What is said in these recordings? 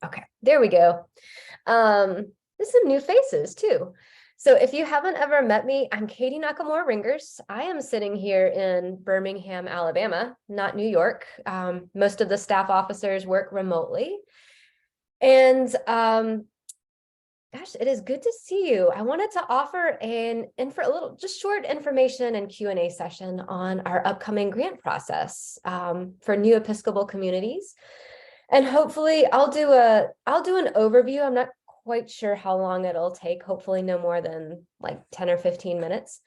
Okay, there we go. There's some new faces too. So if you haven't ever met me, I'm Katie Nakamura Ringers. I am sitting here in Birmingham, Alabama, not New York. Most of the staff officers work remotely. And gosh, it is good to see you. I wanted to offer a little, just short information and Q&A session on our upcoming grant process for new Episcopal communities. And hopefully I'll do an overview. I'm not quite sure how long it'll take, hopefully no more than like 10 or 15 minutes.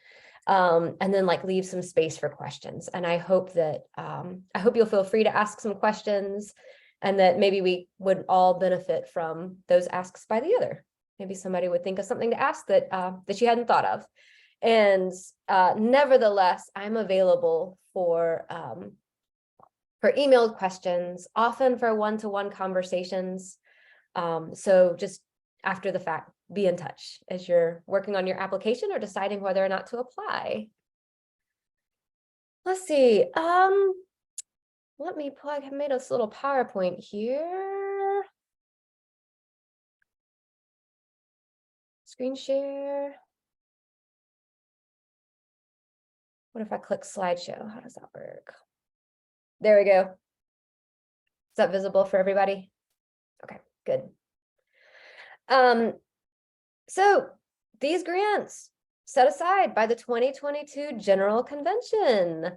And then like leave some space for questions. And I hope you'll feel free to ask some questions and that maybe we would all benefit from those asks by the other. Maybe somebody would think of something to ask that you hadn't thought of. And nevertheless, I'm available for emailed questions, often for one-to-one conversations. So just after the fact, be in touch as you're working on your application or deciding whether or not to apply. Let's see. Let me plug. I made this little PowerPoint here. Screen share. What if I click slideshow? How does that work? There we go. Is that visible for everybody? Okay, good. So these grants set aside by the 2022 General Convention.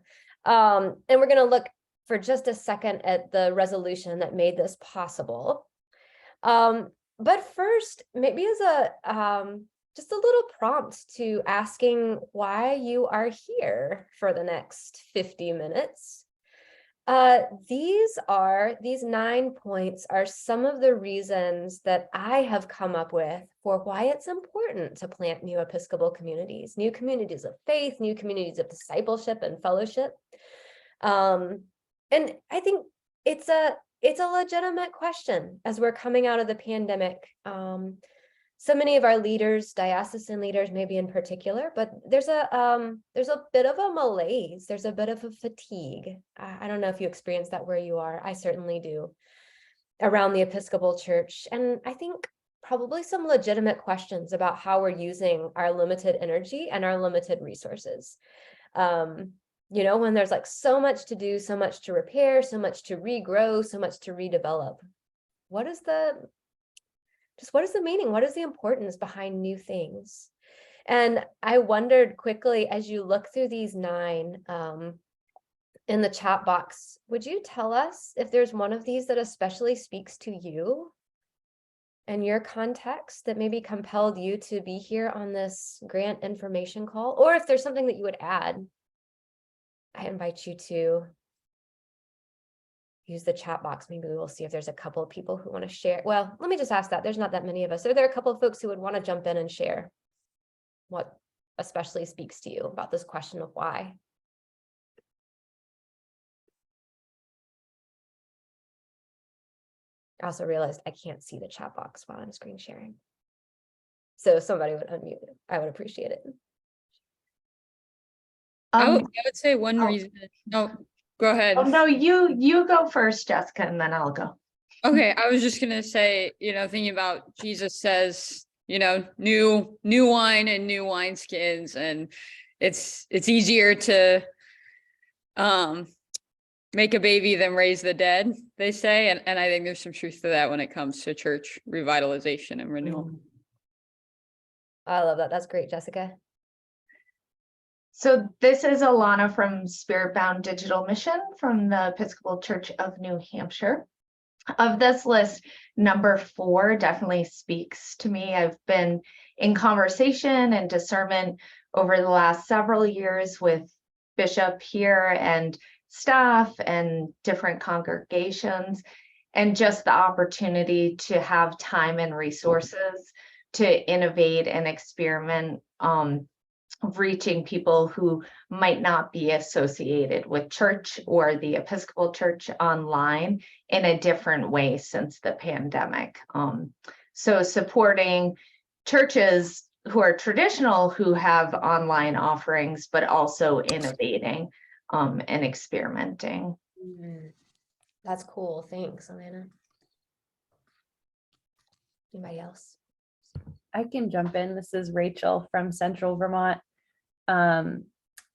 And we're going to look for just a second at the resolution that made this possible. But first, maybe as just a little prompt to asking why you are here for the next 50 minutes. These 9 points are some of the reasons that I have come up with for why it's important to plant new Episcopal communities, new communities of faith, new communities of discipleship and fellowship. And I think it's a legitimate question as we're coming out of the pandemic. So many of our leaders, diocesan leaders, maybe in particular, but there's a bit of a malaise. There's a bit of a fatigue. I don't know if you experience that where you are. I certainly do around the Episcopal Church. And I think probably some legitimate questions about how we're using our limited energy and our limited resources. You know, when there's like so much to do, so much to repair, so much to regrow, so much to redevelop. What is the meaning? What is the importance behind new things? And I wondered quickly, as you look through these 9 in the chat box, would you tell us if there's one of these that especially speaks to you and your context that maybe compelled you to be here on this grant information call? Or if there's something that you would add, I invite you to use the chat box. Maybe we'll see if there's a couple of people who want to share. Well, let me just ask that. There's not that many of us. Are there a couple of folks who would want to jump in and share what especially speaks to you about this question of why? I also realized I can't see the chat box while I'm screen sharing. So if somebody would unmute it, I would appreciate it. I would say one reason. No, go ahead. Oh, no, you go first, Jessica, and then I'll go. Okay, I was just gonna say, thinking about Jesus says, new wine and new wineskins, and it's easier to make a baby than raise the dead, they say, and I think there's some truth to that when it comes to church revitalization and renewal. I love that. That's great, Jessica. So this is Alana from Spirit Bound Digital Mission from the Episcopal Church of New Hampshire. Of this list, number 4 definitely speaks to me. I've been in conversation and discernment over the last several years with Bishop here and staff and different congregations, and just the opportunity to have time and resources to innovate and experiment, reaching people who might not be associated with church or the Episcopal Church online in a different way since the pandemic. So supporting churches who are traditional, who have online offerings, but also innovating and experimenting. That's cool. Thanks, Alana. Anybody else? I can jump in. This is Rachel from Central Vermont.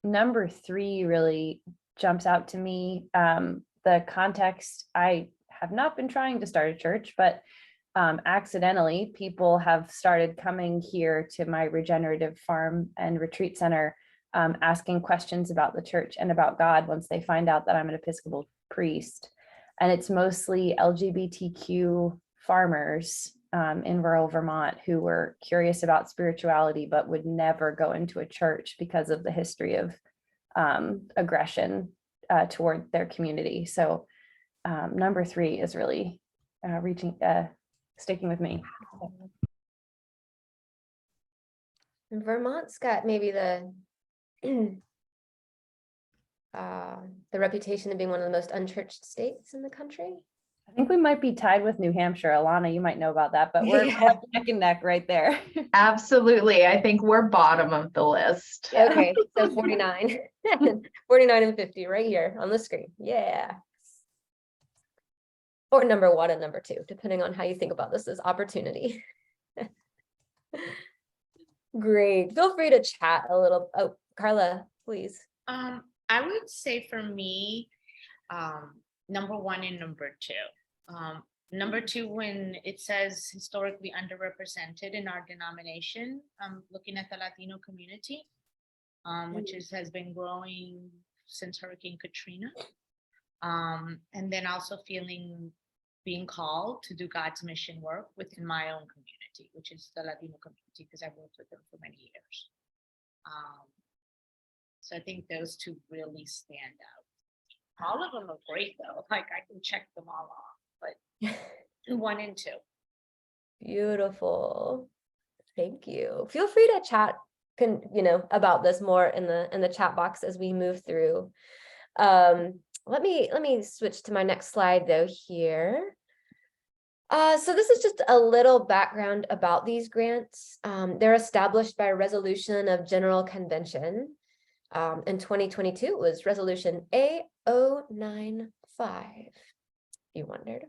Number 3 really jumps out to me. The context, I have not been trying to start a church, but accidentally people have started coming here to my regenerative farm and retreat center, asking questions about the church and about God once they find out that I'm an Episcopal priest. And it's mostly LGBTQ farmers in rural Vermont who were curious about spirituality, but would never go into a church because of the history of aggression toward their community. So number 3 is really sticking with me. And Vermont's got maybe the reputation of being one of the most unchurched states in the country. I think we might be tied with New Hampshire. Alana, you might know about that, but we're Yeah. neck and neck right there. Absolutely. I think we're bottom of the list. Okay, so 49, 49 and 50 right here on the screen. Yeah. Or number 1 and number 2, depending on how you think about this as opportunity. Great. Feel free to chat a little. Oh, Carla, please. I would say for me, number 1 and number 2. Number 2, when it says historically underrepresented in our denomination, looking at the Latino community, which has been growing since Hurricane Katrina. And then also being called to do God's mission work within my own community, which is the Latino community, because I've worked with them for many years. So I think those 2 really stand out. All of them are great though. Like I can check them all off, but 1 and 2. Beautiful. Thank you. Feel free to chat, about this more in the chat box as we move through. Let me switch to my next slide though here. So this is just a little background about these grants. They're established by a resolution of General Convention. In 2022, it was resolution A095. You wondered.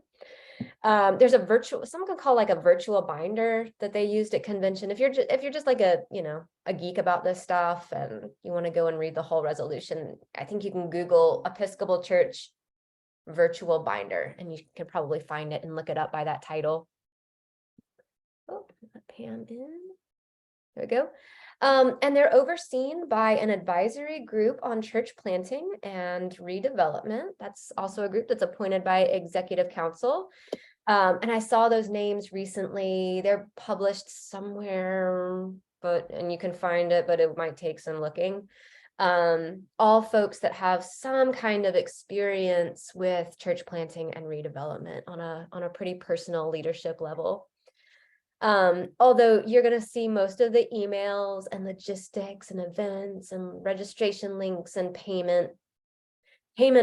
There's a virtual, someone can call like a virtual binder that they used at convention. If you're just like a geek about this stuff and you want to go and read the whole resolution, I think you can Google Episcopal Church virtual binder and you can probably find it and look it up by that title. Oh, let Pam in. There we go. And they're overseen by an advisory group on church planting and redevelopment. That's also a group that's appointed by Executive Council. And I saw those names recently. They're published somewhere, and you can find it, but it might take some looking. All folks that have some kind of experience with church planting and redevelopment on a pretty personal leadership level. Although you're going to see most of the emails and logistics and events and registration links and payment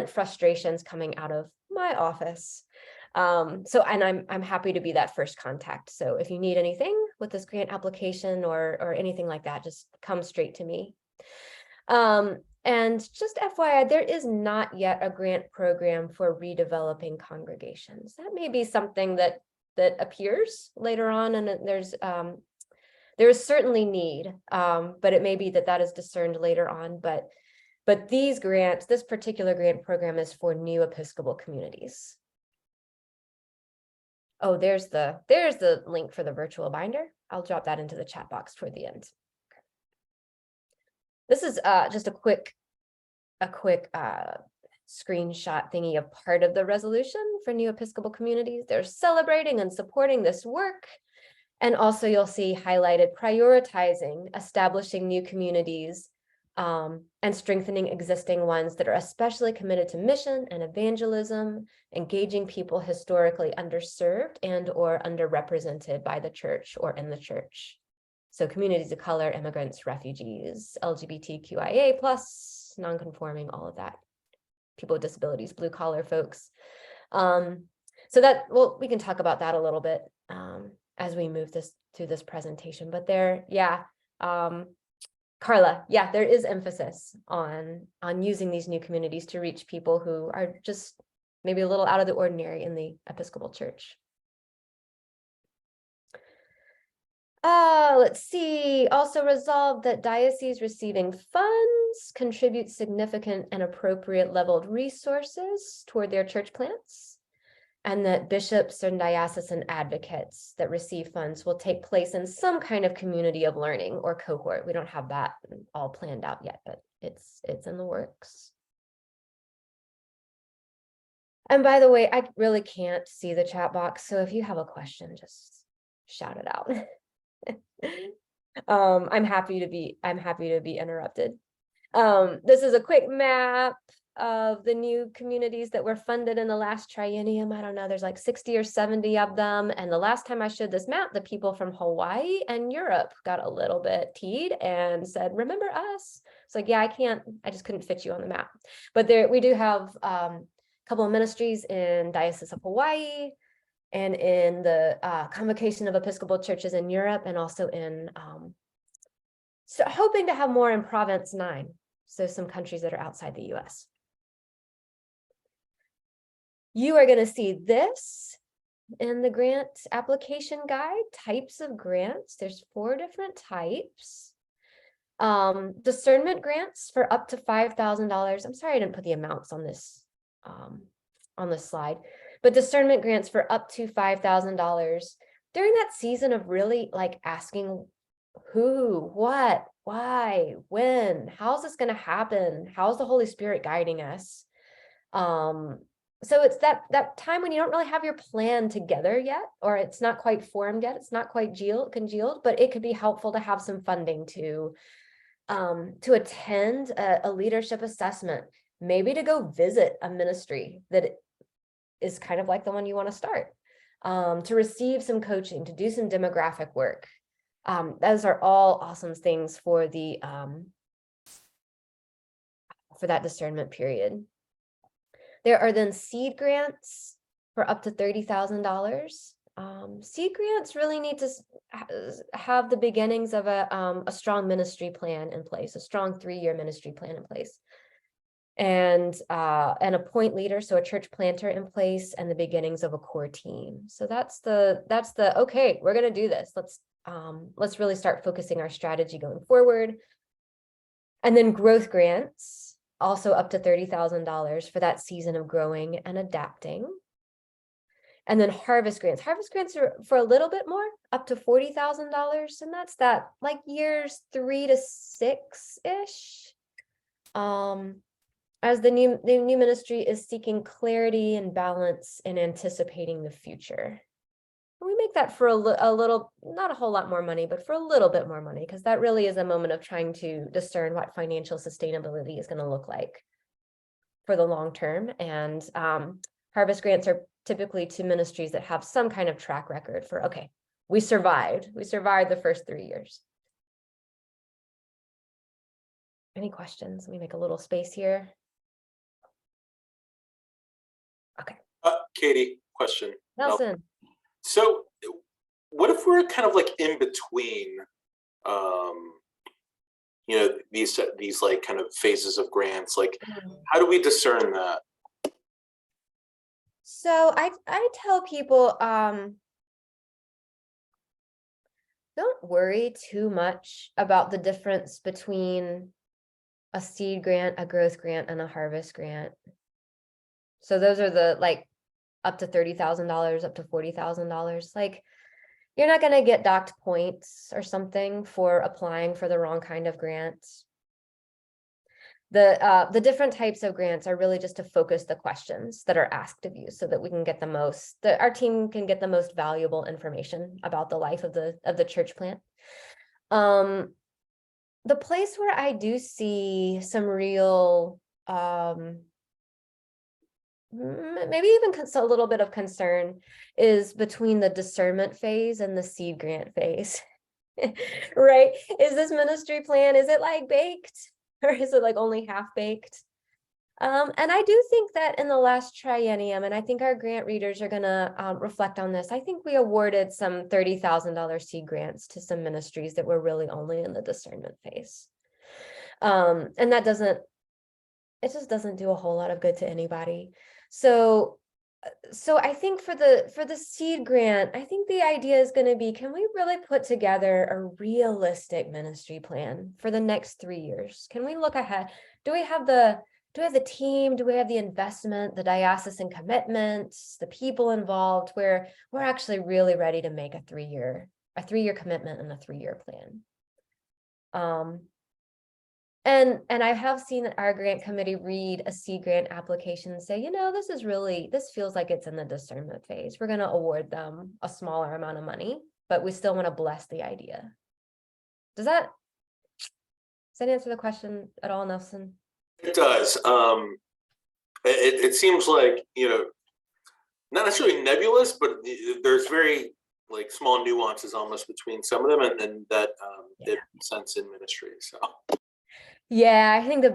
frustrations coming out of my office. And I'm happy to be that first contact. So if you need anything with this grant application or anything like that, just come straight to me. And just FYI, there is not yet a grant program for redeveloping congregations. That may be something that appears later on, and there is certainly need, but it may be that is discerned later on. But these grants, this particular grant program is for new Episcopal communities. Oh, there's the link for the virtual binder. I'll drop that into the chat box toward the end. This is just a quick screenshot thingy of part of the resolution for new Episcopal communities. They're celebrating and supporting this work. And also you'll see highlighted prioritizing, establishing new communities, and strengthening existing ones that are especially committed to mission and evangelism, engaging people historically underserved and or underrepresented by the church or in the church. So communities of color, immigrants, refugees, LGBTQIA+, non-conforming, all of that. People with disabilities, blue collar folks. So that, well, we can talk about that a little bit as we move through this presentation. But there, yeah, Carla, yeah, there is emphasis on using these new communities to reach people who are just maybe a little out of the ordinary in the Episcopal Church. Let's see, also resolved that dioceses receiving funds contribute significant and appropriate leveled resources toward their church plants. And that bishops and diocesan advocates that receive funds will take place in some kind of community of learning or cohort. We don't have that all planned out yet, but it's in the works. And by the way, I really can't see the chat box, so if you have a question, just shout it out. I'm happy to be interrupted. This is a quick map of the new communities that were funded in the last triennium. I don't know, there's like 60 or 70 of them. And the last time I showed this map, the people from Hawaii and Europe got a little bit teed and said, remember us? It's like, yeah, I just couldn't fit you on the map. But we do have a couple of ministries in Diocese of Hawaii and in the Convocation of Episcopal Churches in Europe, and also in, so hoping to have more in Province 9. So some countries that are outside the US. You are going to see this in the grant application guide, types of grants. There's 4 different types. Discernment grants for up to $5,000. I'm sorry I didn't put the amounts on this slide, but discernment grants for up to $5,000 during that season of really like asking who, what, why, when, how's this going to happen? How's the Holy Spirit guiding us? So it's that time when you don't really have your plan together yet, or it's not quite formed yet. It's not quite congealed, but it could be helpful to have some funding to attend a leadership assessment, maybe to go visit a ministry that is kind of like the one you want to start, to receive some coaching, to do some demographic work. Those are all awesome things for the for that discernment period. There are then seed grants for up to $30,000. Seed grants really need to have the beginnings of a strong ministry plan in place, a strong 3-year ministry plan in place, and appoint leader, so a church planter in place, and the beginnings of a core team. So that's the okay, we're gonna do this. Let's really start focusing our strategy going forward. And then growth grants, also up to $30,000 for that season of growing and adapting. And then harvest grants. Harvest grants are for a little bit more, up to $40,000, and that's that like years 3 to 6-ish. As the new ministry is seeking clarity and balance and anticipating the future. We make that for a little, not a whole lot more money, but for a little bit more money, because that really is a moment of trying to discern what financial sustainability is going to look like for the long term. And harvest grants are typically to ministries that have some kind of track record for, okay, we survived the first 3 years. Any questions? Let me make a little space here. Okay. Katie, question. Nelson. So what if we're kind of like in between, these like kind of phases of grants? Like, how do we discern that? So I tell people, don't worry too much about the difference between a seed grant, a growth grant, and a harvest grant. So those are the like up to $30,000, up to $40,000. Like, you're not going to get docked points or something for applying for the wrong kind of grants. The different types of grants are really just to focus the questions that are asked of you, so that we can get our team can get the most valuable information about the life of the church plant. The place where I do see some real maybe even a little bit of concern is between the discernment phase and the seed grant phase. Right? Is this ministry plan, is it like baked, or is it like only half baked? And I do think that in the last triennium, and I think our grant readers are going to reflect on this, I think we awarded some $30,000 seed grants to some ministries that were really only in the discernment phase. And that it just doesn't do a whole lot of good to anybody. So So I think for the seed grant, I think the idea is going to be, can we really put together a realistic ministry plan for the next 3 years? Can we look ahead? Do we have the team? Do we have the investment, the diocesan commitments, the people involved, where we're actually really ready to make a 3-year commitment and a 3-year plan? And I have seen our grant committee read a seed grant application and say, this feels like it's in the discernment phase. We're going to award them a smaller amount of money, but we still want to bless the idea. Does that answer the question at all, Nelson? It does. It seems like, not necessarily nebulous, but there's very like small nuances almost between some of them, and then that it makes sense in ministry. So. Yeah, I think the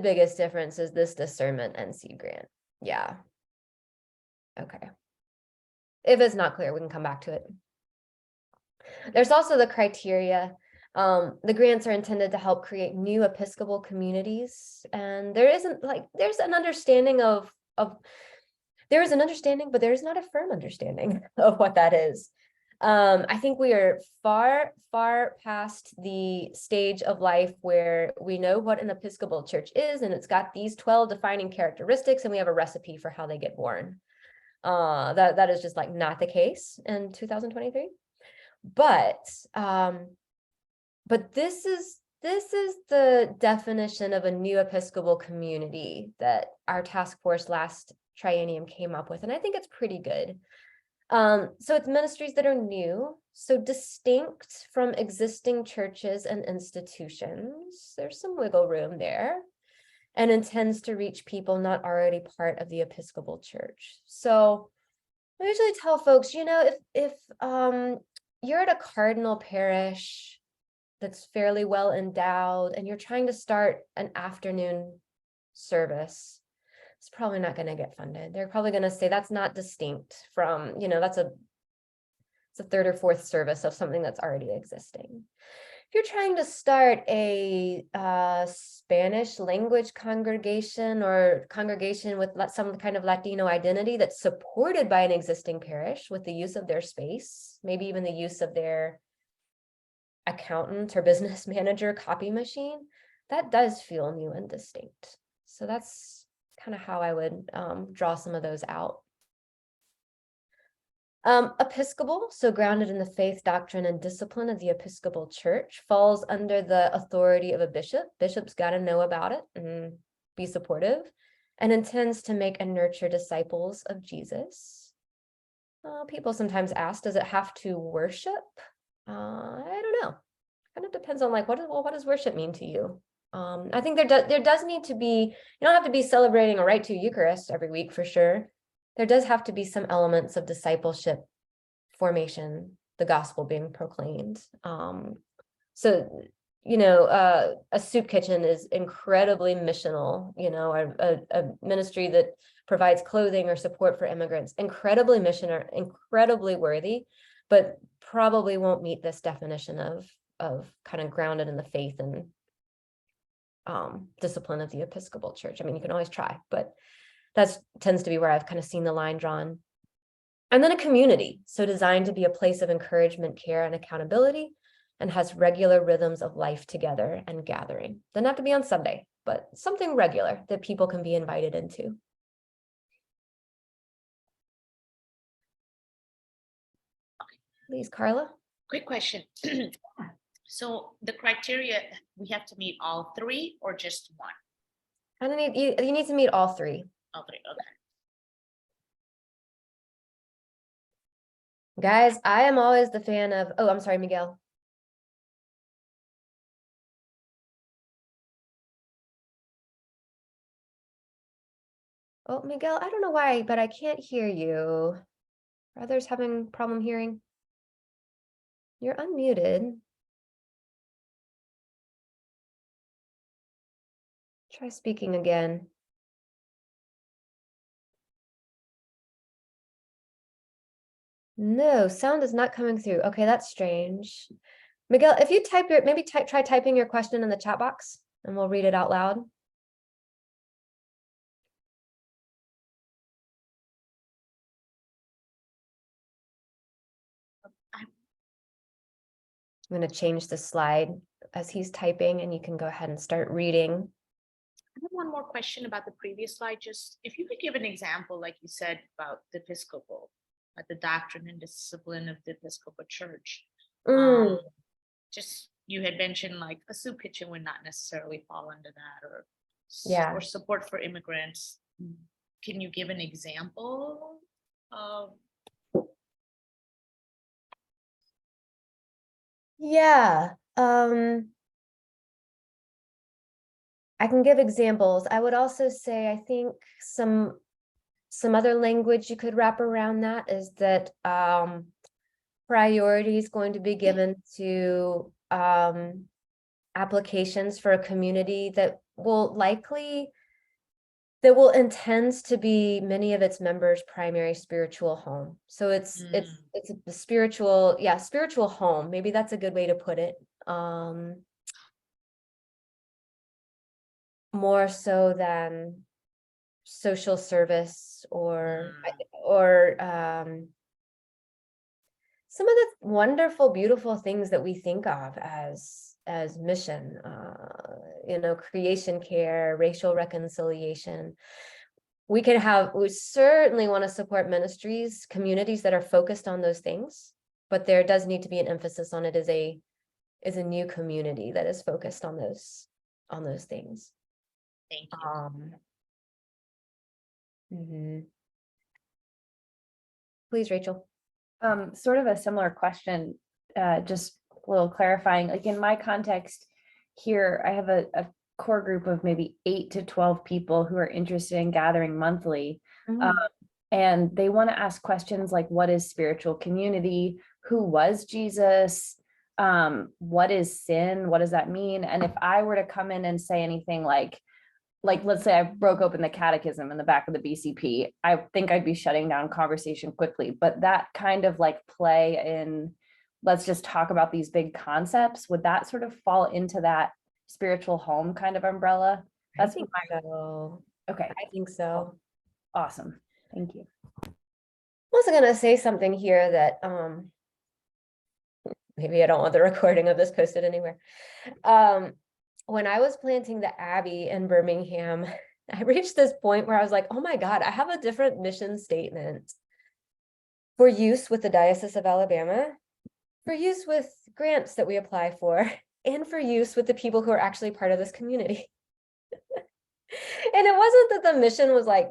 biggest difference is this discernment and seed grant. Yeah. Okay. If it's not clear, we can come back to it. There's also the criteria. The grants are intended to help create new Episcopal communities, and there's an understanding there is an understanding, but there's not a firm understanding of what that is. I think we are far past the stage of life where we know what an Episcopal church is, and it's got these 12 defining characteristics, and we have a recipe for how they get born. That is just like not the case in 2023. But this is the definition of a new Episcopal community that our task force last triennium came up with, and I think it's pretty good. So it's ministries that are new, so distinct from existing churches and institutions. There's some wiggle room there, and intends to reach people not already part of the Episcopal Church. So I usually tell folks, if you're at a cardinal parish that's fairly well endowed and you're trying to start an afternoon service, it's probably not going to get funded. They're probably going to say that's not distinct from, it's a third or fourth service of something that's already existing. If you're trying to start a Spanish language congregation or congregation with some kind of Latino identity that's supported by an existing parish with the use of their space, maybe even the use of their accountant or business manager copy machine, that does feel new and distinct. So that's kind of how I would draw some of those out. Episcopal, so grounded in the faith, doctrine, and discipline of the Episcopal Church, falls under the authority of a bishop. Bishop's got to know about it and be supportive, and intends to make and nurture disciples of Jesus. People sometimes ask, does it have to worship? I don't know. Kind of depends on what does worship mean to you? I think there does need to be, you don't have to be celebrating a rite to Eucharist every week for sure. There does have to be some elements of discipleship formation, the gospel being proclaimed. So, a soup kitchen is incredibly missional, a ministry that provides clothing or support for immigrants, incredibly missionary, incredibly worthy, but probably won't meet this definition of kind of grounded in the faith and discipline of the Episcopal Church. I mean, you can always try, but that tends to be where I've kind of seen the line drawn. And then a community, so designed to be a place of encouragement, care, and accountability, and has regular rhythms of life together and gathering. Doesn't have to be on Sunday, but something regular that people can be invited into. Please, Carla. Quick question. So the criteria, we have to meet all 3 or just one? I don't need you need to meet all 3. All 3, okay. Guys, I am always the fan of, oh, I'm sorry, Miguel. Oh, Miguel, I don't know why, but I can't hear you. Are others having problem hearing? You're unmuted. Try speaking again. No, sound is not coming through. Okay, that's strange. Miguel, if you try typing your question in the chat box and we'll read it out loud. I'm going to change the slide as he's typing, and you can go ahead and start reading. I have one more question about the previous slide. Just if you could give an example, like you said, about the Episcopal, the doctrine and discipline of the Episcopal Church. Mm, Just you had mentioned like a soup kitchen would not necessarily fall under that, or Yeah. or support for immigrants. Can you give an example of? yeah. I can give examples. I would also say, I think some other language you could wrap around that is that priority is going to be given to applications for a community that will intends to be many of its members' primary spiritual home. So it's a spiritual home. Maybe that's a good way to put it. More so than social service or some of the wonderful, beautiful things that we think of as mission, creation care, racial reconciliation. We certainly want to support ministries, communities that are focused on those things, but there does need to be an emphasis on it as a new community that is focused on those things. Thank you. Please, Rachel. Sort of a similar question, just a little clarifying, like in my context here, I have a core group of maybe 8 to 12 people who are interested in gathering monthly. And they want to ask questions like, what is spiritual community? Who was Jesus? What is sin? What does that mean? And if I were to come in and say anything like, let's say I broke open the catechism in the back of the BCP, I think I'd be shutting down conversation quickly. But that kind of like play in, let's just talk about these big concepts, would that sort of fall into that spiritual home kind of umbrella? I think so. Okay. I think so. Awesome. Thank you. I'm also going to say something here that maybe I don't want the recording of this posted anywhere. When I was planting the Abbey in Birmingham, I reached this point where I was like, oh my God, I have a different mission statement for use with the Diocese of Alabama, for use with grants that we apply for, and for use with the people who are actually part of this community. And it wasn't that the mission was like,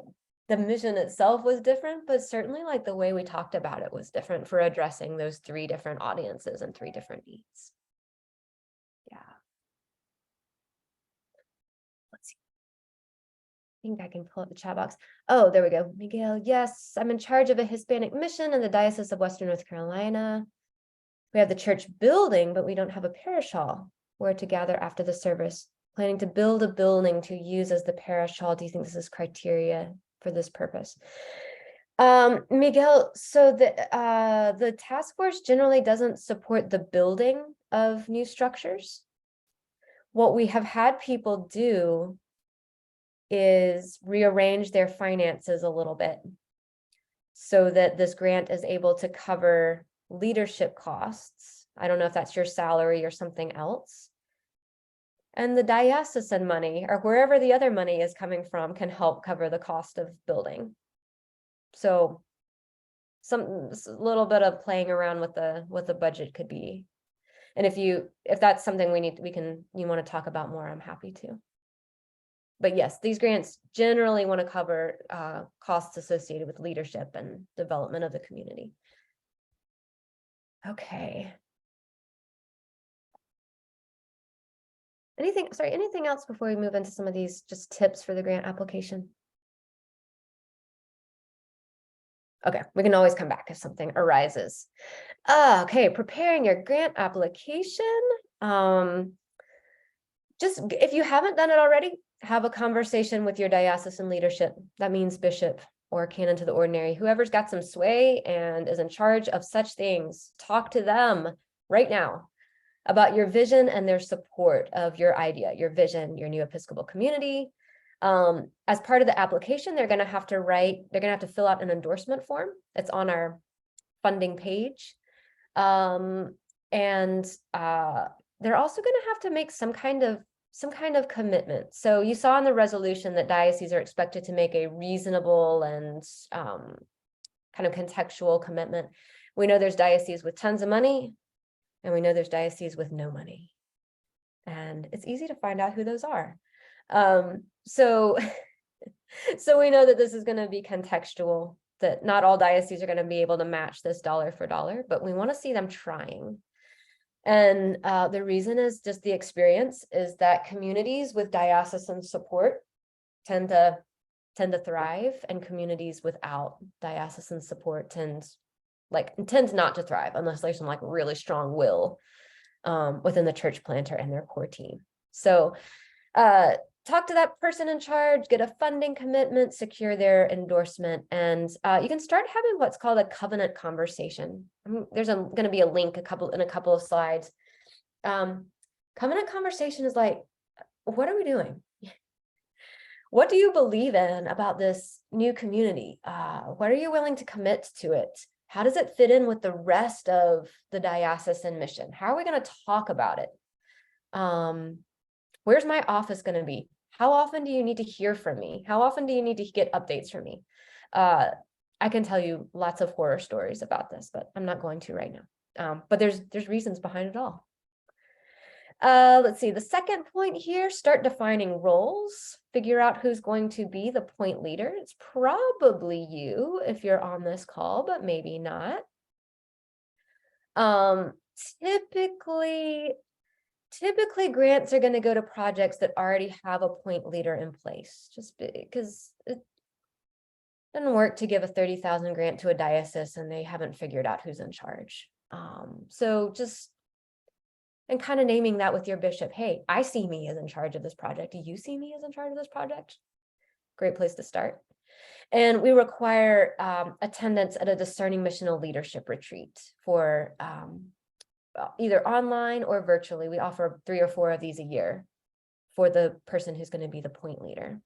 the mission itself was different, but certainly like the way we talked about it was different for addressing those 3 different audiences and 3 different needs. Yeah. Let's see. I think I can pull up the chat box. Oh, there we go. Miguel, yes, I'm in charge of a Hispanic mission in the Diocese of Western North Carolina. We have the church building, but we don't have a parish hall where to gather after the service. Planning to build a building to use as the parish hall. Do you think this is criteria for this purpose? Miguel, so the task force generally doesn't support the building of new structures. What we have had people do is rearrange their finances a little bit so that this grant is able to cover leadership costs. I don't know if that's your salary or something else. And the diocesan money, or wherever the other money is coming from, can help cover the cost of building. So a little bit of playing around with the budget could be. And if that's something you want to talk about more, I'm happy to. But yes, these grants generally want to cover costs associated with leadership and development of the community. Okay. Anything else before we move into some of these just tips for the grant application? Okay, we can always come back if something arises. Okay, preparing your grant application. Just if you haven't done it already, have a conversation with your diocesan leadership. That means bishop or canon to the ordinary, whoever's got some sway and is in charge of such things. Talk to them right now about your vision and their support of your idea, your vision, your new Episcopal community. As part of the application, they're going to have to fill out an endorsement form. It's on our funding page. And And they're also going to have to make some kind of commitment. So you saw in the resolution that dioceses are expected to make a reasonable and kind of contextual commitment. We know there's dioceses with tons of money, and we know there's dioceses with no money. And it's easy to find out who those are. So we know that this is going to be contextual, that not all dioceses are going to be able to match this dollar for dollar, but we want to see them trying. And the reason is just the experience is that communities with diocesan support tend to thrive, and communities without diocesan support tend not to thrive unless there's some like really strong will within the church planter and their core team. So talk to that person in charge, get a funding commitment, secure their endorsement, and you can start having what's called a covenant conversation. There's going to be a link in a couple of slides. Covenant conversation is like, what are we doing? What do you believe in about this new community? What are you willing to commit to it? How does it fit in with the rest of the diocesan mission? How are we going to talk about it? Where's my office going to be? How often do you need to hear from me? How often do you need to get updates from me? I can tell you lots of horror stories about this, but I'm not going to right now. But there's reasons behind it all. Let's see, the second point here, start defining roles, figure out who's going to be the point leader. It's probably you if you're on this call, but maybe not. Typically grants are going to go to projects that already have a point leader in place, just because it doesn't work to give a 30,000 grant to a diocese and they haven't figured out who's in charge. So just, and kind of naming that with your bishop, hey, I see me as in charge of this project. Do you see me as in charge of this project? Great place to start. And we require attendance at a discerning missional leadership retreat for either online or virtually. We offer 3 or 4 of these a year for the person who's going to be the point leader.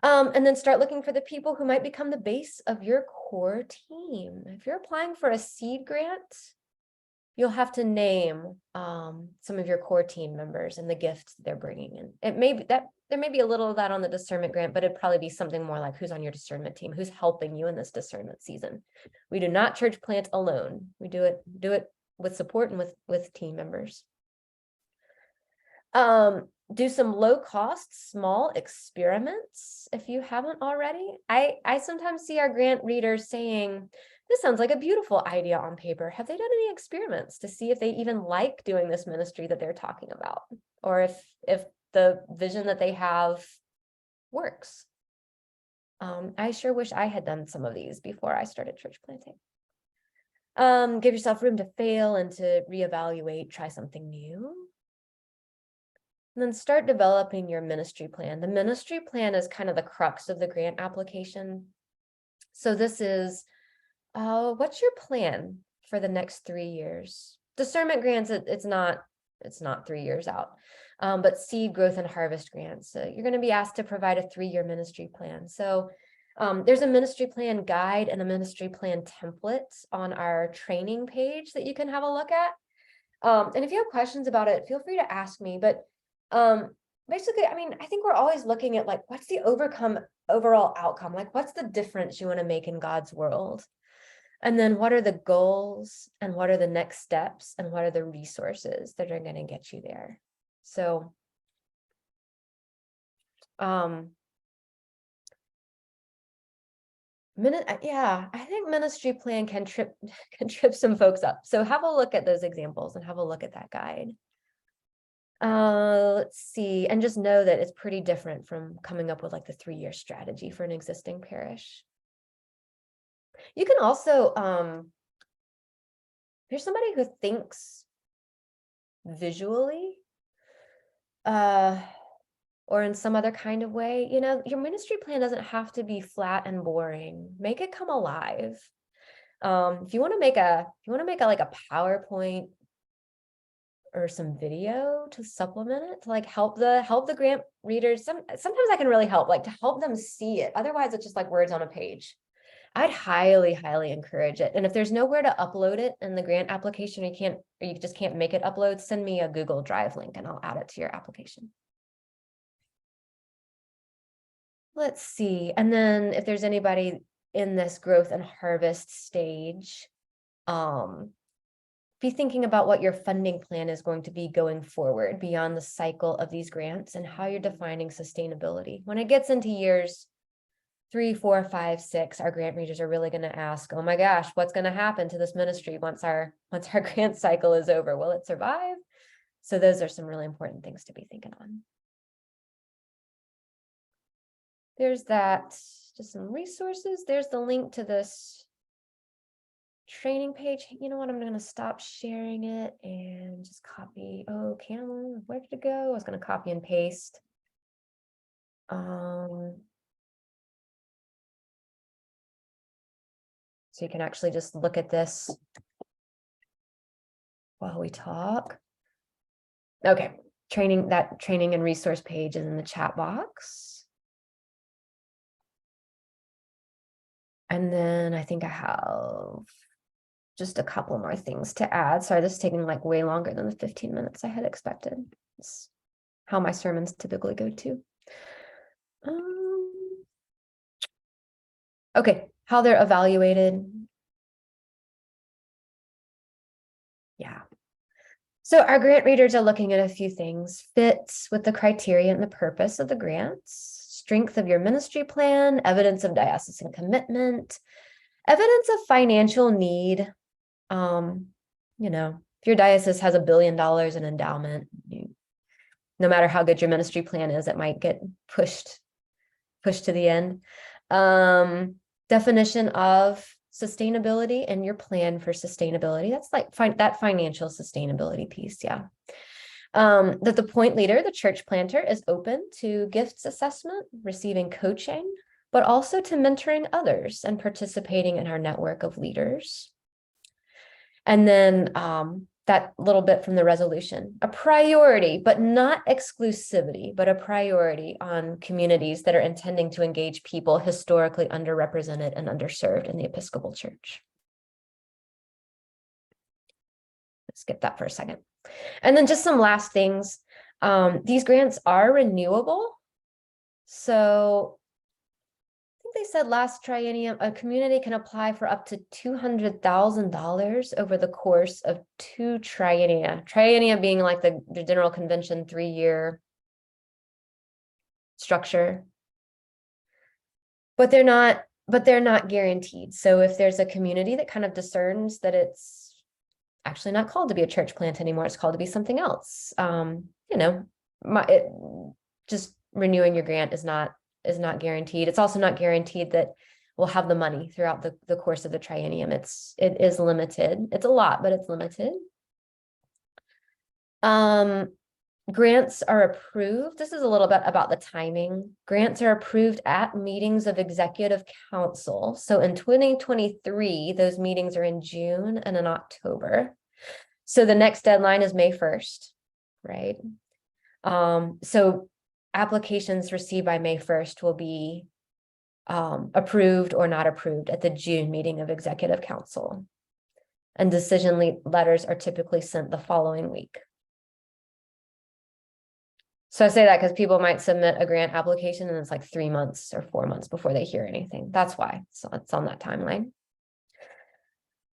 And then start looking for the people who might become the base of your core team. If you're applying for a seed grant, you'll have to name some of your core team members and the gifts they're bringing in. It may be that there may be a little of that on the discernment grant, but it'd probably be something more like who's on your discernment team, who's helping you in this discernment season. We do not church plant alone. We do it with support and with team members. Do some low cost, small experiments if you haven't already. I sometimes see our grant readers saying, this sounds like a beautiful idea on paper. Have they done any experiments to see if they even like doing this ministry that they're talking about, or if the vision that they have works? I sure wish I had done some of these before I started church planting. Give yourself room to fail and to reevaluate, try something new. And then start developing your ministry plan. The ministry plan is kind of the crux of the grant application. So this is, what's your plan for the next 3 years? Discernment grants, it's not 3 years out, but seed, growth, and harvest grants. So you're going to be asked to provide a 3-year ministry plan. So there's a ministry plan guide and a ministry plan template on our training page that you can have a look at. And if you have questions about it, feel free to ask me. But basically, I mean, I think we're always looking at like, what's the overall outcome? Like, what's the difference you want to make in God's world? And then what are the goals, and what are the next steps, and what are the resources that are going to get you there? So, I think ministry plan can trip some folks up. So have a look at those examples and have a look at that guide. Let's see, and just know that it's pretty different from coming up with like the 3-year strategy for an existing parish. You can also, if you're somebody who thinks visually, or in some other kind of way, you know, your ministry plan doesn't have to be flat and boring. Make it come alive. If you want to make like a PowerPoint or some video to supplement it, to like help the grant readers. Sometimes I can really help, like to help them see it. Otherwise, it's just like words on a page. I'd highly, highly encourage it. And if there's nowhere to upload it in the grant application, or you just can't make it upload, send me a Google Drive link and I'll add it to your application. Let's see. And then if there's anybody in this growth and harvest stage, be thinking about what your funding plan is going to be going forward beyond the cycle of these grants and how you're defining sustainability. When it gets into years 3, 4, 5, 6, our grant readers are really going to ask, oh my gosh, what's going to happen to this ministry once our grant cycle is over? Will it survive? So those are some really important things to be thinking on. There's that, just some resources. There's the link to this training page. You know what? I'm going to stop sharing it and just copy. Oh, Cameron, where did it go? I was going to copy and paste. So you can actually just look at this while we talk. Okay, that training and resource page is in the chat box. And then I think I have just a couple more things to add. Sorry, this is taking like way longer than the 15 minutes I had expected. It's how my sermons typically go to. Okay, how they're evaluated. Yeah. So our grant readers are looking at a few things: fits with the criteria and the purpose of the grants, strength of your ministry plan, evidence of diocesan commitment, evidence of financial need. You know, if your diocese has $1 billion in endowment, no matter how good your ministry plan is, it might get pushed to the end. Definition of sustainability and your plan for sustainability. That's like that financial sustainability piece. Yeah. That the point leader, the church planter, is open to gifts assessment, receiving coaching, but also to mentoring others and participating in our network of leaders. And then that little bit from the resolution, a priority, but not exclusivity, but a priority on communities that are intending to engage people historically underrepresented and underserved in the Episcopal Church. Let's skip that for a second. And then just some last things. These grants are renewable. So I think they said last triennium, a community can apply for up to $200,000 over the course of 2 triennia. Triennia being like the General Convention 3-year structure. But they're not guaranteed. So if there's a community that kind of discerns that it's actually not called to be a church plant anymore, it's called to be something else, you know, just renewing your grant is not guaranteed. It's also not guaranteed that we'll have the money throughout the course of the triennium. It is limited. It's a lot, but it's limited. Grants are approved. This is a little bit about the timing. Grants are approved at meetings of executive council. So in 2023, those meetings are in June and in October. So the next deadline is May 1st, right? So applications received by May 1st will be approved or not approved at the June meeting of executive council. And decision letters are typically sent the following week. So I say that because people might submit a grant application and it's like 3 months or 4 months before they hear anything. That's why. So it's on that timeline.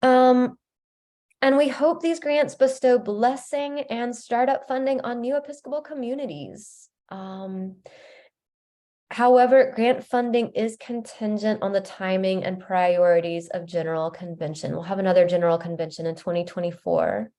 And we hope these grants bestow blessing and startup funding on new Episcopal communities. However, grant funding is contingent on the timing and priorities of General Convention. We'll have another General Convention in 2024.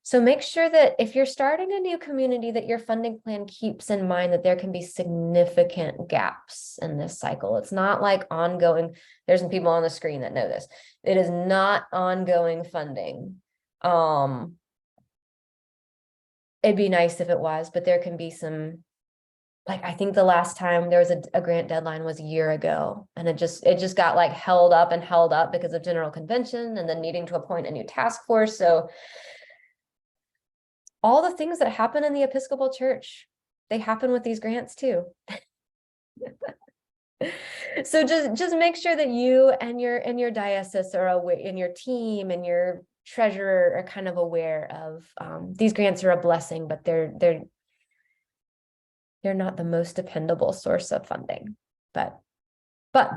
So make sure that if you're starting a new community, that your funding plan keeps in mind that there can be significant gaps in this cycle. It's not like ongoing. There's some people on the screen that know this. It is not ongoing funding. It'd be nice if it was, but there can be some, like, I think the last time there was a grant deadline was a year ago, and it just got like held up because of General Convention and then needing to appoint a new task force. So all the things that happen in the Episcopal Church, they happen with these grants too. So just make sure that you and your diocese are aware, and your team and your treasurer are kind of aware of these grants are a blessing, but they're not the most dependable source of funding. But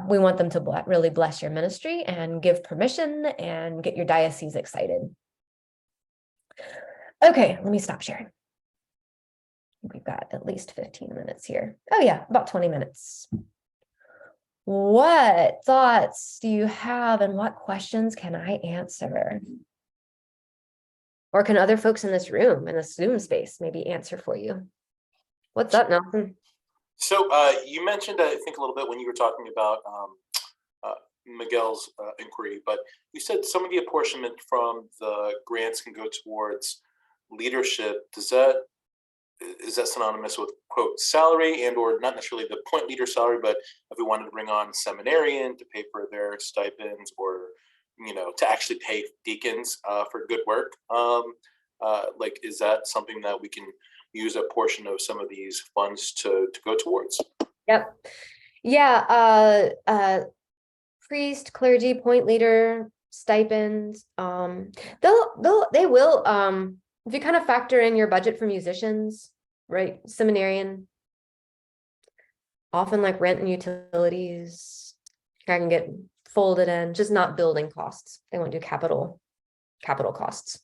we want them to really bless your ministry and give permission and get your diocese excited. Okay, let me stop sharing. We've got at least 15 minutes here. Oh yeah, about 20 minutes. What thoughts do you have and what questions can I answer? Or can other folks in this room, in the Zoom space, maybe answer for you? What's up, Nelson? So you mentioned, I think, a little bit when you were talking about Miguel's inquiry, but you said some of the apportionment from the grants can go towards leadership. Is that synonymous with, quote, salary, and or not necessarily the point leader salary, but if we wanted to bring on seminarian to pay for their stipends, or to actually pay deacons for good work, like, is that something that we can use a portion of some of these funds to go towards? Yep. Yeah. Priest, clergy, point leader, stipends. They will, if you kind of factor in your budget for musicians, right? Seminarian, often like rent and utilities, can get folded in, just not building costs. They won't do capital costs.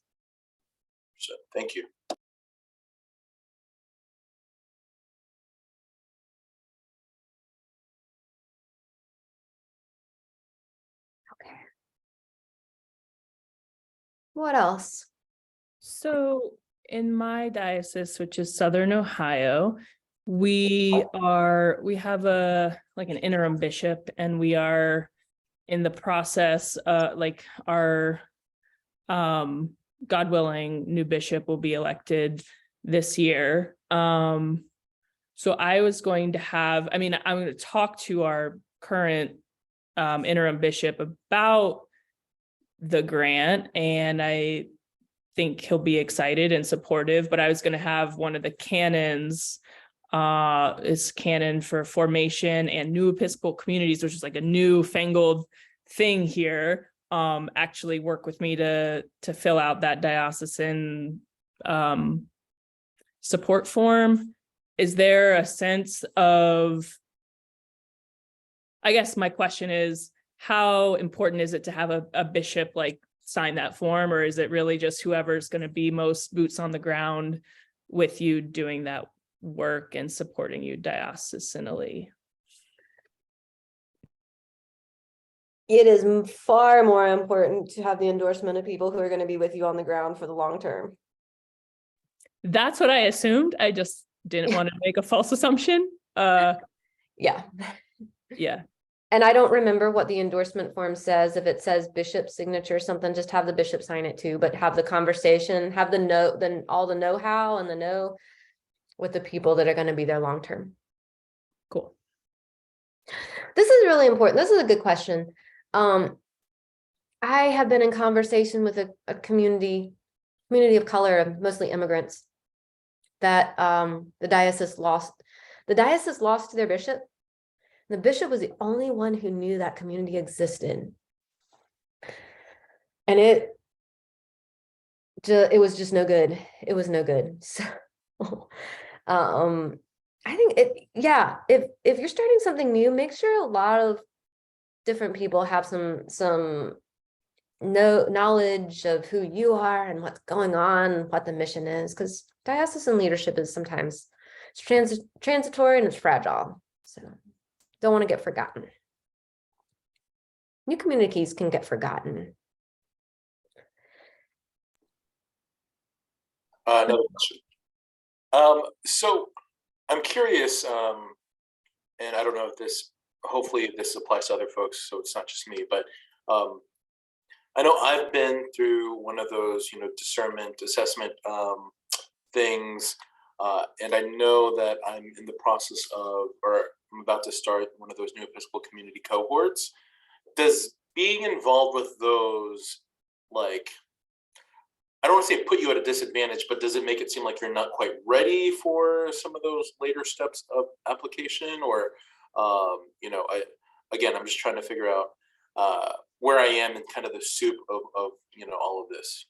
So, thank you. Okay. What else? So in my diocese, which is Southern Ohio, we have an interim bishop, and we are in the process, like our God willing, new bishop will be elected this year. So I was going to I'm going to talk to our current interim bishop about the grant, and I think he'll be excited and supportive, but I was going to have one of the canons, is canon for formation and new Episcopal communities, which is like a new fangled thing here, actually work with me to fill out that diocesan support form. Is there a sense of, I guess my question is, how important is it to have a bishop like sign that form, or is it really just whoever's going to be most boots on the ground with you doing that work and supporting you diocesanally? It is far more important to have the endorsement of people who are going to be with you on the ground for the long term. That's what I assumed. I just didn't want to make a false assumption. Yeah. Yeah. And I don't remember what the endorsement form says. If it says bishop's signature or something, just have the bishop sign it too, but have the conversation, have the note, then all the know-how and the know with the people that are going to be there long-term. Cool. This is really important. This is a good question. I have been in conversation with a community of color, mostly immigrants, that the diocese lost to their bishop. The bishop was the only one who knew that community existed. And it was just no good. It was no good. So I think if you're starting something new, make sure a lot of different people have some knowledge of who you are and what's going on, what the mission is, because diocesan leadership is sometimes transitory and it's fragile. So don't want to get forgotten. New communities can get forgotten. Another question. So I'm curious, and I don't know if hopefully this applies to other folks, so it's not just me, but I know I've been through one of those, discernment assessment things, and I know that I'm in the process of, or I'm about to start one of those new Episcopal community cohorts. Does being involved with those, like, I don't want to say put you at a disadvantage, but does it make it seem like you're not quite ready for some of those later steps of application? Or I'm just trying to figure out where I am in kind of the soup of all of this.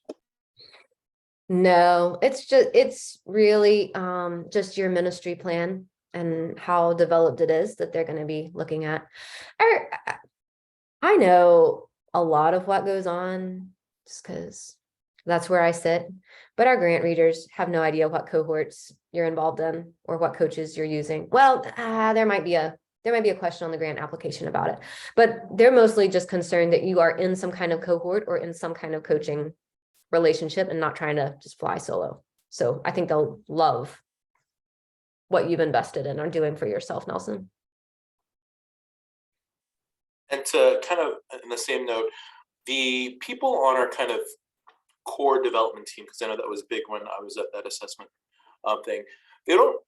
No, it's really just your ministry plan and how developed it is that they're going to be looking at. I know a lot of what goes on just because that's where I sit, but our grant readers have no idea what cohorts you're involved in or what coaches you're using. Well, there might be a question on the grant application about it, but they're mostly just concerned that you are in some kind of cohort or in some kind of coaching relationship and not trying to just fly solo. So I think they'll love what you've invested in or doing for yourself, Nelson. And to kind of, in the same note, the people on our kind of core development team, because I know that was big when I was at that assessment thing, they don't,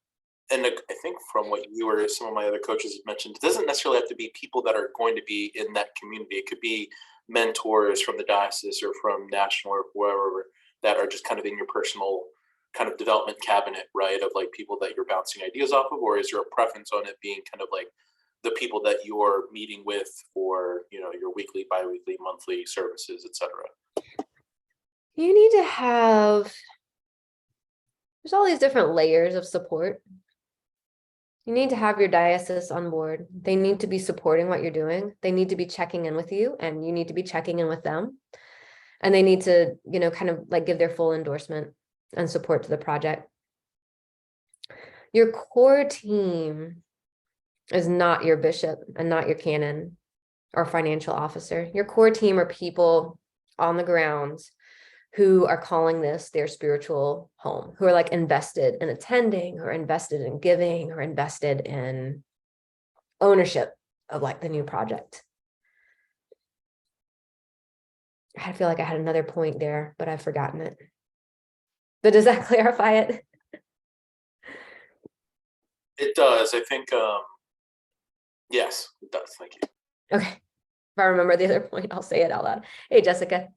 and I think from what you or some of my other coaches have mentioned, it doesn't necessarily have to be people that are going to be in that community. It could be mentors from the diocese or from national or wherever that are just kind of in your personal kind of development cabinet, right? Of like people that you're bouncing ideas off of, or is there a preference on it being kind of like the people that you're meeting with for, your weekly, biweekly, monthly services, etc.? You need to have, there's all these different layers of support. You need to have your diocese on board. They need to be supporting what you're doing. They need to be checking in with you, and you need to be checking in with them. And they need to, kind of like give their full endorsement and support to the project. Your core team is not your bishop and not your canon or financial officer. Your core team are people on the ground who are calling this their spiritual home, who are like invested in attending or invested in giving or invested in ownership of like the new project. I feel like I had another point there, but I've forgotten it. But does that clarify it? It does. I think, yes, it does. Thank you. Okay. If I remember the other point, I'll say it out loud. Hey, Jessica.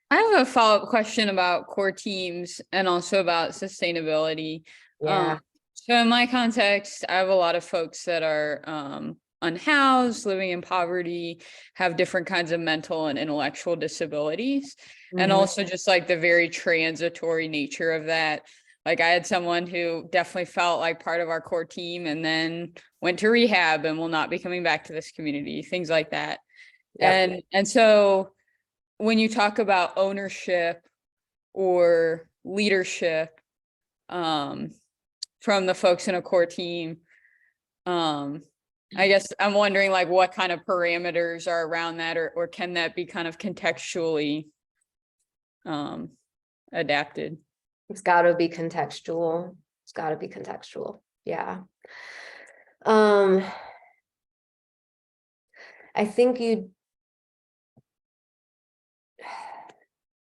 I have a follow-up question about core teams and also about sustainability. Yeah. So in my context, I have a lot of folks that are unhoused, living in poverty, have different kinds of mental and intellectual disabilities, and also just like the very transitory nature of that. Like I had someone who definitely felt like part of our core team and then went to rehab and will not be coming back to this community, things like that. Yep. And so when you talk about ownership or leadership from the folks in a core team, I guess I'm wondering like what kind of parameters are around that, or can that be kind of contextually adapted? It's got to be contextual. It's got to be contextual. Yeah. I think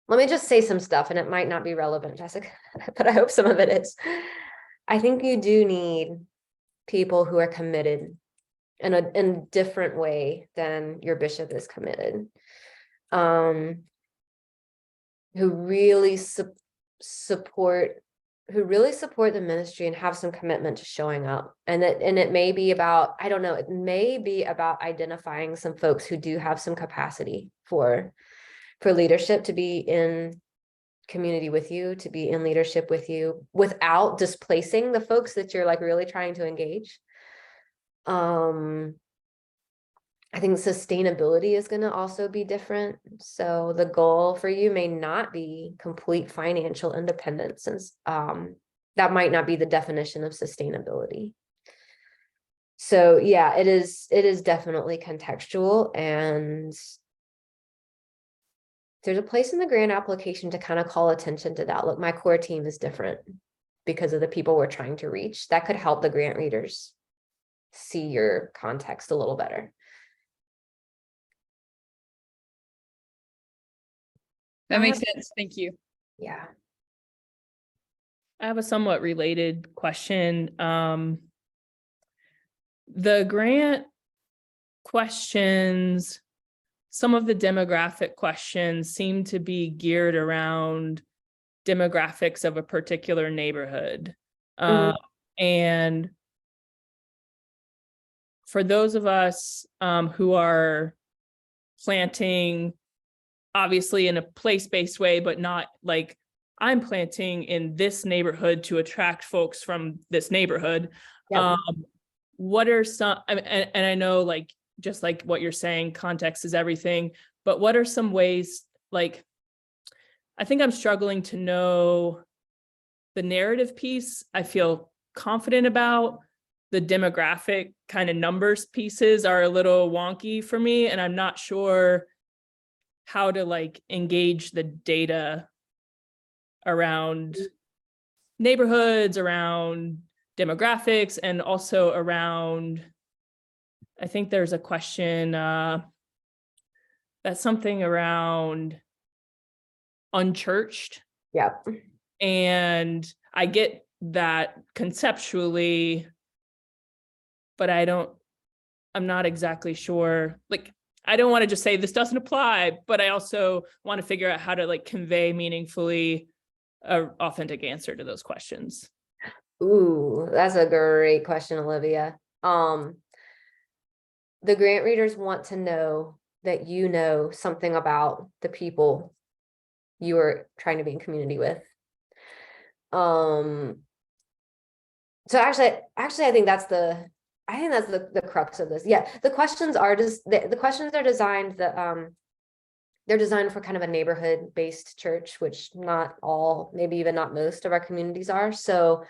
let me just say some stuff, and it might not be relevant, Jessica, but I hope some of it is. I think you do need people who are committed in a different way than your bishop is committed, who really support the ministry and have some commitment to showing up. And it may be about, I don't know, it may be about identifying some folks who do have some capacity for leadership, to be in community with you, to be in leadership with you without displacing the folks that you're like really trying to engage. I think sustainability is going to also be different. So the goal for you may not be complete financial independence, since that might not be the definition of sustainability. So yeah, it is definitely contextual, and there's a place in the grant application to kind of call attention to that. Look, my core team is different because of the people we're trying to reach. That could help the grant readers see your context a little better. That makes sense. Thank you. Yeah. I have a somewhat related question. The grant questions, some of the demographic questions seem to be geared around demographics of a particular neighborhood. And for those of us who are planting obviously in a place-based way, but not like I'm planting in this neighborhood to attract folks from this neighborhood. Yep. What are some, and I know like, just like what you're saying, context is everything, but what are some ways, like, I think I'm struggling to know the narrative piece. I feel confident about the demographic kind of numbers pieces are a little wonky for me, and I'm not sure how to like engage the data around neighborhoods, around demographics, and also around, I think there's a question that's something around unchurched. Yep. And I get that conceptually, but I'm not exactly sure. Like, I don't want to just say this doesn't apply, but I also want to figure out how to like convey meaningfully an authentic answer to those questions. Ooh, that's a great question, Olivia. The grant readers want to know that you know something about the people you are trying to be in community with. So actually, I think that's the crux of this. Yeah, the questions are just the questions are designed they're designed for kind of a neighborhood based church, which not all, maybe even not most of our communities are. So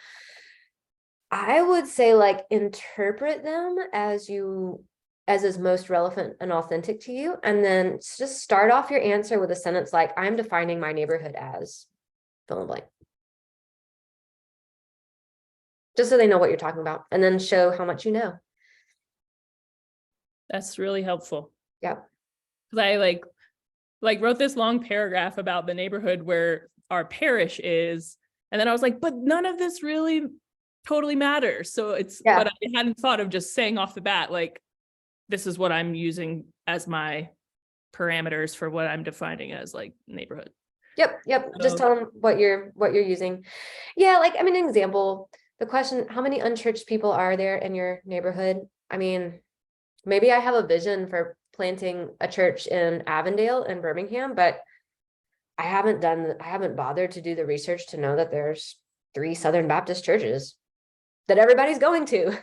I would say like interpret them as is most relevant and authentic to you, and then just start off your answer with a sentence like, I'm defining my neighborhood as fill in the blank. Just so they know what you're talking about, and then show how much you know. That's really helpful. Yep. Because I like wrote this long paragraph about the neighborhood where our parish is, and then I was like, but none of this really totally matters. So it's, Yeah. but I hadn't thought of just saying off the bat, like, this is what I'm using as my parameters for what I'm defining as like neighborhood. Yep. Just tell them what you're using. Yeah, like, I mean, an example, the question, how many unchurched people are there in your neighborhood? I mean, maybe I have a vision for planting a church in Avondale and Birmingham, but I haven't bothered to do the research to know that there's 3 Southern Baptist churches that everybody's going to,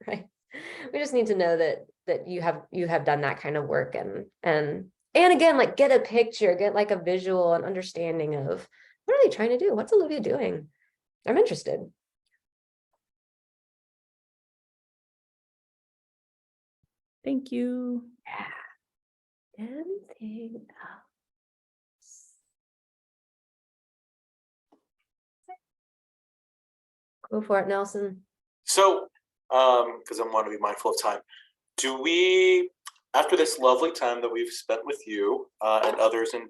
right? We just need to know that you have done that kind of work, and again, like, get a picture, get like a visual and understanding of what are they trying to do? What's Olivia doing? I'm interested. Thank you. Yeah. Anything else? Go for it, Nelson. So, because I want to be mindful of time, do we, after this lovely time that we've spent with you and others in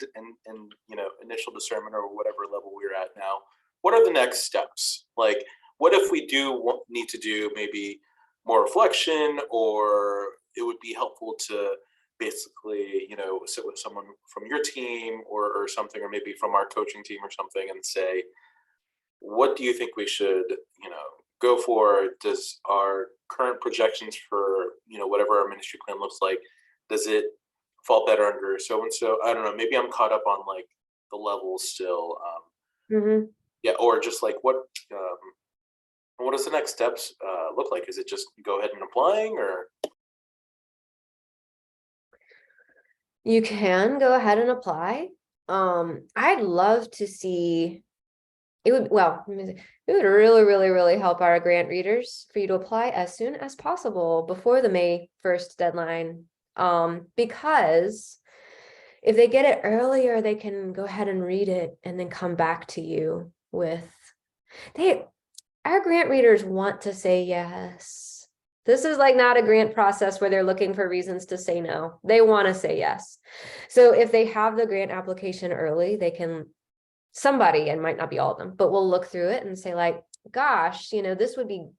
initial discernment or whatever level we're at now, what are the next steps? Like, what if we do need to do maybe more reflection, or it would be helpful to basically, sit with someone from your team or something, or maybe from our coaching team or something, and say, what do you think we should, go for? Does our current projections for, whatever our ministry plan looks like, does it fall better under so-and-so? I don't know, maybe I'm caught up on like the levels still. Yeah, or just like what does the next steps look like? Is it just go ahead and applying, or? You can go ahead and apply. I'd love to see, it would really, really, really help our grant readers for you to apply as soon as possible before the May 1st deadline. Because if they get it earlier, they can go ahead and read it and then come back to you with, our grant readers want to say yes. This is like not a grant process where they're looking for reasons to say no. They want to say yes. So if they have the grant application early, they can, somebody, and might not be all of them, but we'll look through it and say like, gosh, this would be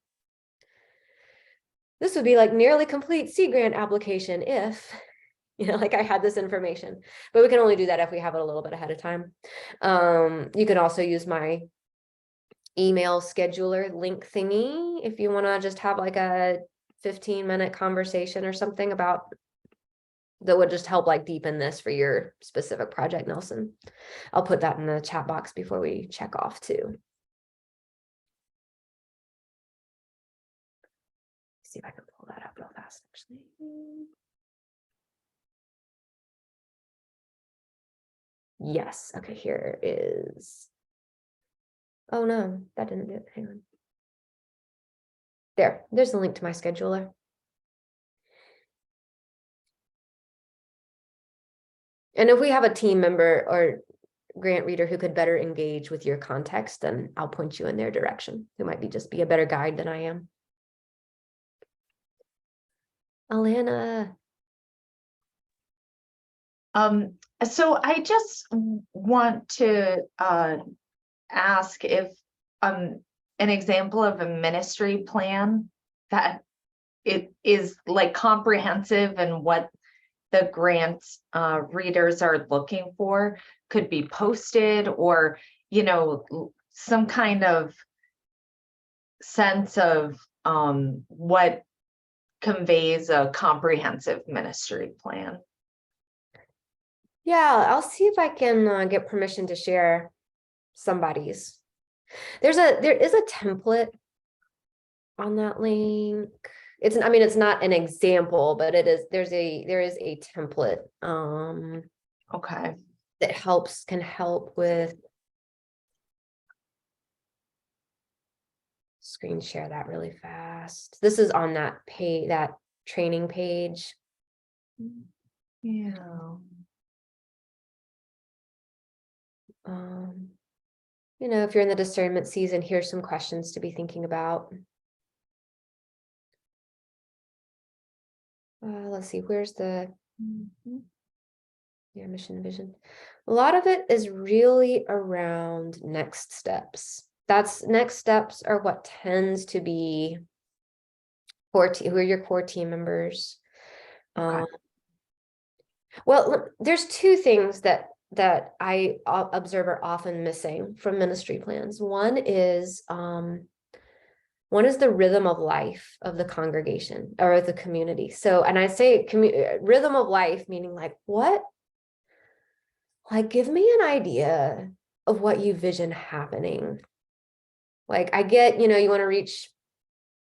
like nearly complete seed grant application if, like I had this information, but we can only do that if we have it a little bit ahead of time. You can also use my email scheduler link thingy if you want to just have like a 15-minute conversation or something about that would just help like deepen this for your specific project, Nelson. I'll put that in the chat box before we check off too. See if I can pull that up real fast, actually. Yes, okay, here is. Oh no, that didn't do it. Hang on. There's the link to my scheduler. And if we have a team member or grant reader who could better engage with your context, then I'll point you in their direction. Who might be a better guide than I am. Alana. So I just want to ask if an example of a ministry plan that it is like comprehensive and what the grant readers are looking for could be posted, or some kind of sense of what conveys a comprehensive ministry plan. Yeah, I'll see if I can get permission to share somebody's. There is a template on that link. It's not an example, but there is a template Okay. that can help with screen share that really fast. This is on that training page. Yeah. If you're in the discernment season, here's some questions to be thinking about. Let's see, where's the mission vision? A lot of it is really around next steps. Next steps are what tends to be who are your core team members. Okay. Well, there's two things that I observe are often missing from ministry plans. One is the rhythm of life of the congregation or the community. So, and I say rhythm of life, meaning like what? Like, give me an idea of what you vision happening. Like, I get, you want to reach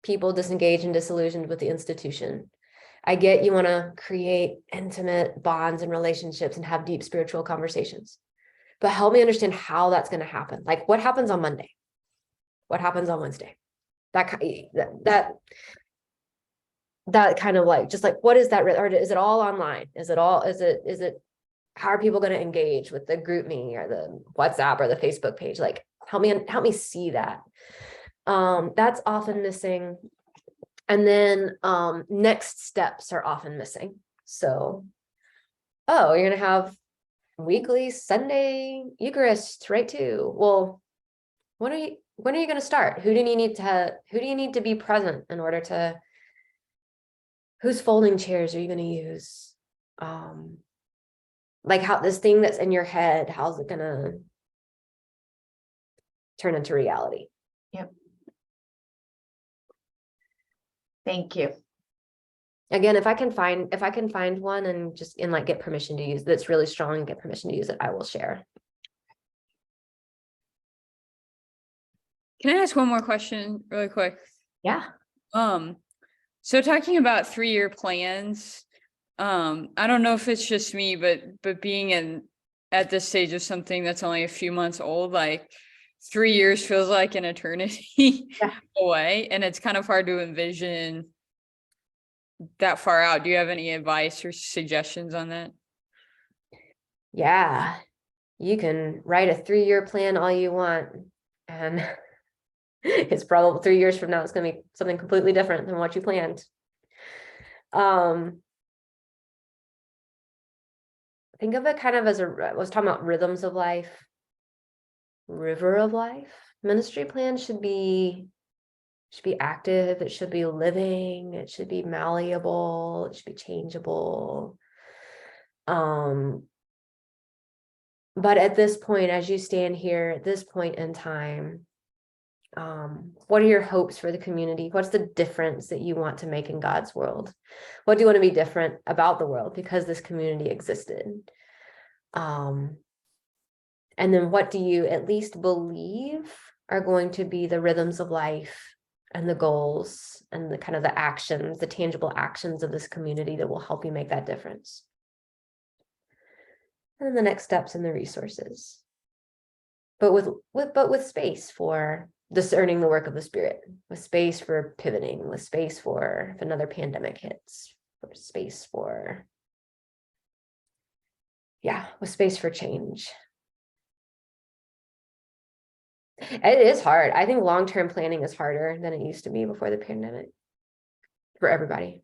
people disengaged and disillusioned with the institution. I get you want to create intimate bonds and relationships and have deep spiritual conversations, but help me understand how that's going to happen. Like, what happens on Monday? What happens on Wednesday? That kind of like, just like, what is that? Or is it all online? Is it, how are people going to engage with the GroupMe or the WhatsApp or the Facebook page? Like, help me see that. That's often missing. And then next steps are often missing. So, you're going to have weekly Sunday Eucharist, right? Too. Well, when are you going to start? Who do you need to be present in order to, whose folding chairs are you going to use? Like, how this thing that's in your head, how's it going to turn into reality? Yep. Thank you. Again, if I can find one and like get permission to use that's really strong and get permission to use it, I will share. Can I ask one more question really quick? Yeah. So talking about 3-year plans, I don't know if it's just me, but being at this stage of something that's only a few months old, like 3 years feels like an eternity away, and it's kind of hard to envision that far out. Do you have any advice or suggestions on that? Yeah, you can write a 3-year plan all you want, and it's probably 3 years from now, it's going to be something completely different than what you planned. Think of it kind of as I was talking about rhythms of life, river of life. Ministry plan should be active. It should be living. It should be malleable. It should be changeable. But at this point, as you stand here at this point in time, What are your hopes for the community? What's the difference that you want to make in God's world? What do you want to be different about the world because this community existed? And then what do you at least believe are going to be the rhythms of life and the goals and the kind of the actions, the tangible actions of this community that will help you make that difference? And then the next steps and the resources. But with space for discerning the work of the Spirit, with space for pivoting, with space for if another pandemic hits, with space for, with space for change. It is hard. I think long-term planning is harder than it used to be before the pandemic for everybody.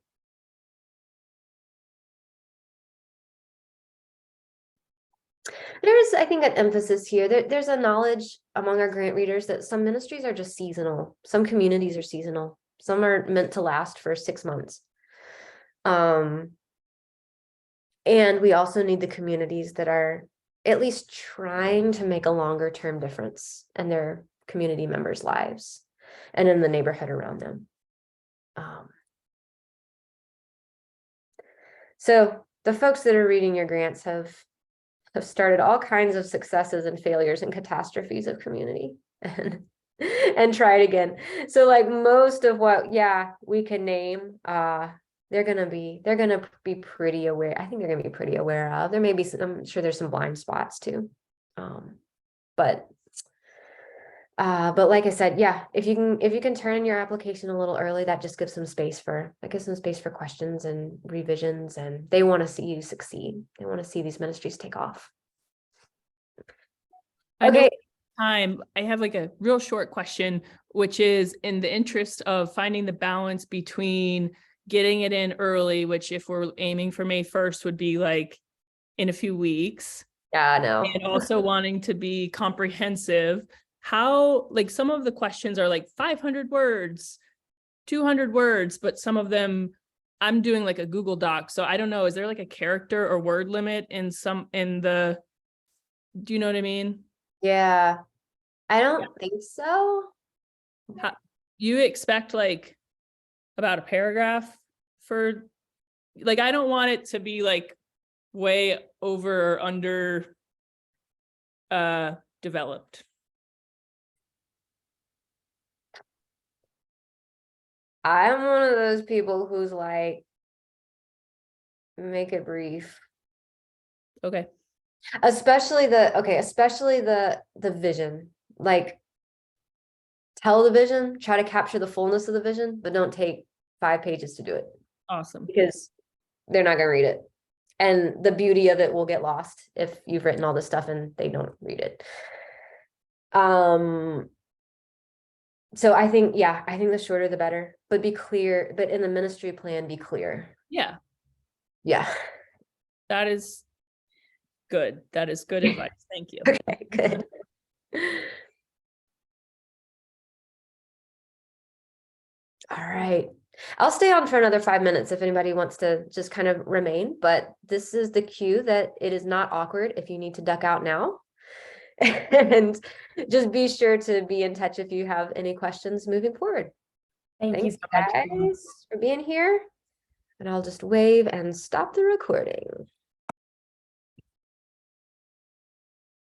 There's, I think, an emphasis here. There's a knowledge among our grant readers that some ministries are just seasonal. Some communities are seasonal. Some are meant to last for 6 months. And we also need the communities that are at least trying to make a longer term difference in their community members' lives and in the neighborhood around them. So the folks that are reading your grants have started all kinds of successes and failures and catastrophes of community and try it again. So like most of what, we can name, they're gonna be pretty aware. I think they're gonna be pretty aware of. There may be some, I'm sure there's some blind spots too. But like I said, if you can turn in your application a little early, that just gives some space for questions and revisions, and they want to see you succeed. They want to see these ministries take off. Okay. I have like a real short question, which is in the interest of finding the balance between getting it in early, which if we're aiming for May 1st would be like in a few weeks. Yeah, I know. And also wanting to be comprehensive. How, like some of the questions are like 500 words, 200 words, but some of them I'm doing like a Google Doc. So I don't know, is there like a character or word limit do you know what I mean? Yeah, I don't think so. You expect like about a paragraph for, like, I don't want it to be like way over or under developed. I'm one of those people who's like, make it brief. Okay. Especially the vision. Like, tell the vision, try to capture the fullness of the vision, but don't take 5 pages to do it. Awesome. Because they're not gonna read it. And the beauty of it will get lost if you've written all this stuff and they don't read it. So I think the shorter the better, but be clear, but in the ministry plan, be clear. Yeah. Yeah. That is good. That is good advice. Thank you. Okay, good. All right. I'll stay on for another 5 minutes if anybody wants to just kind of remain, but this is the cue that it is not awkward if you need to duck out now. And just be sure to be in touch if you have any questions moving forward. Thank you Thanks, so much. guys, for being here. And I'll just wave and stop the recording.